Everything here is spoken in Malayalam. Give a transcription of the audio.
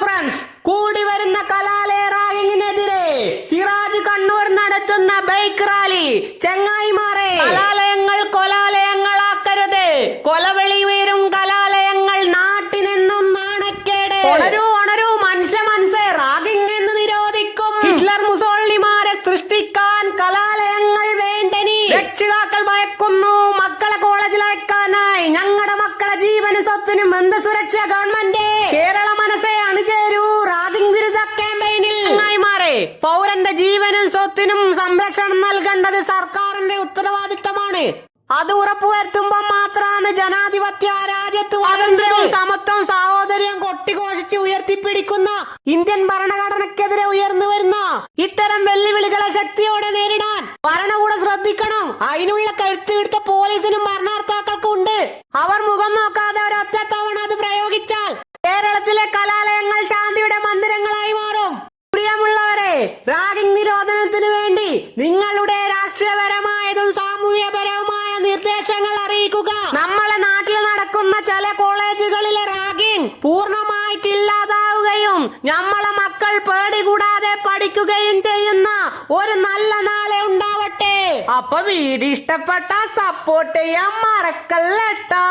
ഫ്രണ്ട്സ്, കൂടി വരുന്ന കലാലയ റാഗിങ്ങിനെതിരെ സിറാജ് കണ്ണൂർ നടത്തുന്ന ബൈക്ക് റാലി. ചെങ്ങായിമാരെ, കലാലയങ്ങൾ കൊലാലയങ്ങളാക്കരുത്. കൊലവിളി ഉയരും കലാലയങ്ങൾ, നാട്ടിനെന്നും നാണക്കേട്. ഉണരൂ ഉണരൂ മനുഷ്യ മനസ്സേ, റാഗിങ് എന്ന് നിരോധിക്കും. ഹിറ്റ്ലർ മുസോളിനിമാരെ സൃഷ്ടിക്കാൻ കലാലയങ്ങൾ വേണ്ടനി. രക്ഷിതാക്കൾ ഭയക്കുന്നു മക്കളെ കോളേജിൽ അയക്കാനായി. ഞങ്ങളുടെ മക്കളെ ജീവനും സ്വത്തിനും എന്ത് സുരക്ഷ ഗവൺമെന്റ്? കേരള മനസ്സെ അണിചേരൂ റാഗിംഗ് വിരുദ്ധ ക്യാമ്പയിനിൽ. ചങ്ങായിമാരെ, പൗരന്റെ ജീവനും സ്വത്തിനും സംരക്ഷണം നൽകേണ്ടത് സർക്കാരിന്റെ ഉത്തരവാദിത്തമാണ്. അത് ഉറപ്പുവരുത്തുമ്പോൾ മാത്രമാണ് ജനാധിപത്യ രാജ്യത്ത് സ്വാതന്ത്ര്യവും സമത്വവും സാഹോദര്യം കൊട്ടിഘോഷിച്ച് ഉയർത്തിപ്പിടിക്കുന്ന ഇന്ത്യൻ ഭരണഘടനയ്ക്കെതിരെ ഉയർന്നു വരുന്ന ഇത്തരം വെല്ലുവിളികളെ ശക്തിയോടെ നേരിടാൻ ഭരണകൂടം ശ്രദ്ധിക്കണം. അതിനുള്ള കരുത്ത് എടുത്ത പോലീസിനും ഭരണകർത്താക്കൾക്കും ഉണ്ട്. അവർ മുഖം നോക്കാതെ ഒരൊറ്റ തവണ അത് പ്രയോഗിച്ചാൽ കേരളത്തിലെ കലാലയങ്ങൾ ശാന്തിയുടെ മന്ദിരങ്ങളായി മാറും. പ്രിയമുള്ളവരെ, റാഗിംഗ് നിരോധനത്തിന് വേണ്ടി നിങ്ങളുടെ രാഷ്ട്രീയപരമായതും സാമൂഹ്യപരവുമായ നിർദ്ദേശങ്ങൾ അറിയിക്കുക. നമ്മളെ നാട്ടിൽ നടക്കുന്ന ചില കോളേജുകളിലെ റാഗിംഗ് പൂർണ്ണമായിട്ടില്ലാതാവുകയും നമ്മളെ മക്കൾ പേടി കൂടാതെ പഠിക്കുകയും ചെയ്യുന്ന ഒരു നല്ല നാളെ ഉണ്ടാവട്ടെ. അപ്പൊ വീഡിയോ ഇഷ്ടപ്പെട്ട സപ്പോർട്ട് ചെയ്യാൻ മറക്കല്ലേട്ടാ.